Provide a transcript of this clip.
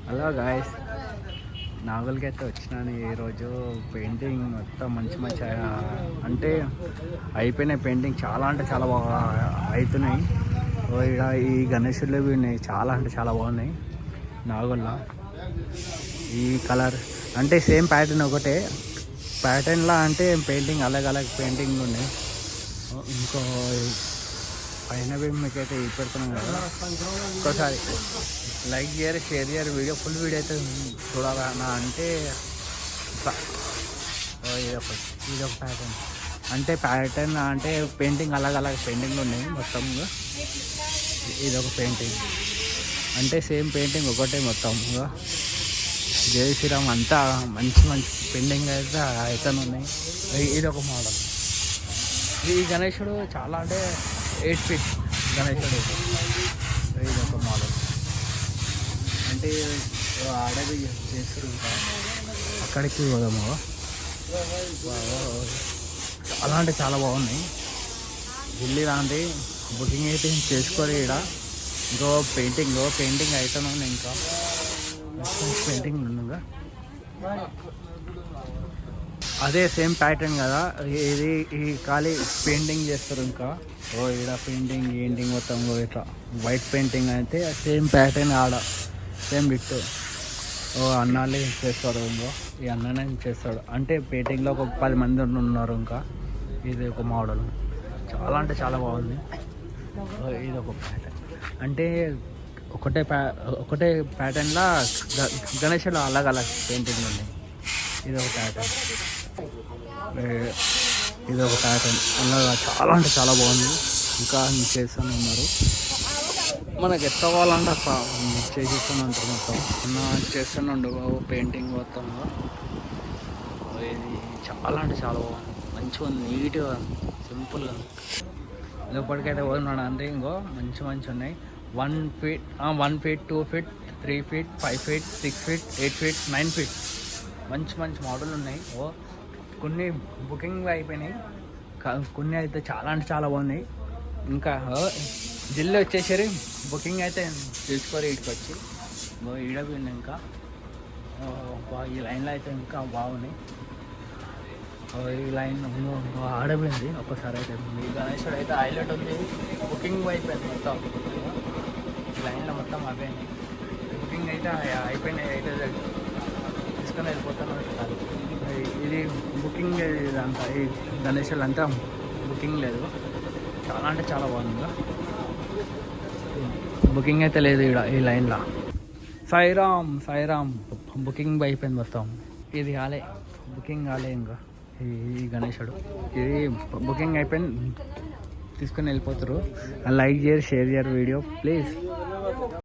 Hello guys, నావల్కి అయితే వచ్చినాను. ఈరోజు పెయింటింగ్ మొత్తం మంచిగా అంటే అయిపోయినాయి. పెయింటింగ్ చాలా అంటే చాలా బాగా అవుతున్నాయి. ఇక్కడ ఈ గణేశులు ఉన్నాయి, చాలా అంటే చాలా బాగున్నాయి. నాగోల్లా ఈ కలర్ అంటే సేమ్ ప్యాటర్న్ ఒకటే ప్యాటర్న్లా, అంటే పెయింటింగ్ అలాగ పెయింటింగ్ ఉన్నాయి. ఇంకో పైన మీకైతే పెడుతున్నాం కదా, ఇంకోసారి లైక్ చేయరు, షేర్ చేయరు. ఫుల్ వీడియో అయితే చూడాలన్నా అంటే ఇదొక ప్యాటర్న్, అంటే ప్యాటర్న్ అంటే పెయింటింగ్ అలాగ పెయింటింగ్లు ఉన్నాయి మొత్తం. ఇదొక పెయింటింగ్ అంటే సేమ్ పెయింటింగ్ ఒకటే మొత్తం. జై శ్రీరామ్ అంతా మంచి పెయింటింగ్ అయితే అయితేనే ఉన్నాయి. ఇదొక మోడల్. ఈ గణేశుడు చాలా అంటే 8 feet గణేశుడు. ఇదొక మోడల్ అంటే అడవి చేస్తారు. ఇంకా అక్కడికి పోదాము. చాలా అంటే చాలా బాగున్నాయి. ఢిల్లీ లాంటి బుకింగ్ అయితే చేసుకోవాలి. ఇక్కడ ఇంకో పెయింటింగ్ అయితేనే ఉన్నాయి. ఇంకా పెయింటింగ్ ఉండగా అదే సేమ్ ప్యాటర్న్ కదా. ఇది ఈ ఖాళీ పెయింటింగ్ చేస్తారు. ఇంకా ఇక్కడ పెయింటింగ్ మొత్తం ఇట్లా వైట్ పెయింటింగ్ అయితే సేమ్ ప్యాటర్న్ ఆడ సేమ్ బిట్ అన్నాలే చేస్తాడు. ఇంకో ఈ అన్ననే చేస్తాడు. అంటే పెయింటింగ్లో ఒక 10 మంది ఉన్నారు. ఇంకా ఇది ఒక మోడల్, చాలా అంటే చాలా బాగుంది. ఇది ఒక ప్యాటర్న్ అంటే ఒకటే ప్యాటర్న్లా గణేష్లో అలాగ పెయింటింగ్ ఉన్నాయి. ఇది ఒక ప్యాటర్న్, ఇది ఒక ప్యాటర్న్ అలాగా చాలా అంటే చాలా బాగుంది. ఇంకా చేస్తూనే ఉన్నారు. మనకి ఎంత కావాలంటే చేసేస్తూనే ఉంటారు. మొత్తం చేస్తూనే ఉండు పెయింటింగ్ మొత్తం. ఇది చాలా అంటే చాలా బాగుంది, మంచిగా ఉంది, నీట్గా సింపుల్గా. లోపలికైతే పోతున్నాడు అంటే ఇంకో మంచి ఉన్నాయి. 1 feet 1 feet 2 feet 3 feet 5 feet 6 feet 8 feet 9 feet మంచి మోడల్ ఉన్నాయి. కొన్ని బుకింగ్ అయిపోయినాయి, కొన్ని అయితే చాలా అంటే చాలా బాగున్నాయి. ఇంకా ఢిల్లీ వచ్చేసరి బుకింగ్ అయితే తీసుకోరు. ఇటుకు వచ్చి ఈడపోయింది. ఇంకా ఈ లైన్లో అయితే ఇంకా బాగున్నాయి. ఈ లైన్ ఆడపోయింది ఒక్కసారి అయితే. ఈ గణేశుడు అయితే హైలైట్ ఉంది. బుకింగ్ అయిపోయింది మొత్తం. ఈ లైన్లో మొత్తం అయిపోయినాయి. బుకింగ్ అయితే అయిపోయినాయి. అయితే తీసుకొని వెళ్ళిపోతాను. ఇది బుకింగ్ ఇదంతా, ఈ గణేశులు అంతా బుకింగ్ లేదు. చాలా అంటే చాలా బాగుంది. బుకింగ్ అయితే లేదు ఇక్కడ ఈ లైన్లో. సాయిరామ్ బుకింగ్ అయిపోయింది మొత్తం. ఇది బుకింగ్ కాలే ఇంకా. ఈ గణేశుడు ఇది బుకింగ్ అయిపోయింది, తీసుకొని వెళ్ళిపోతారు. లైక్ చేయరు, షేర్ చేయరు వీడియో ప్లీజ్.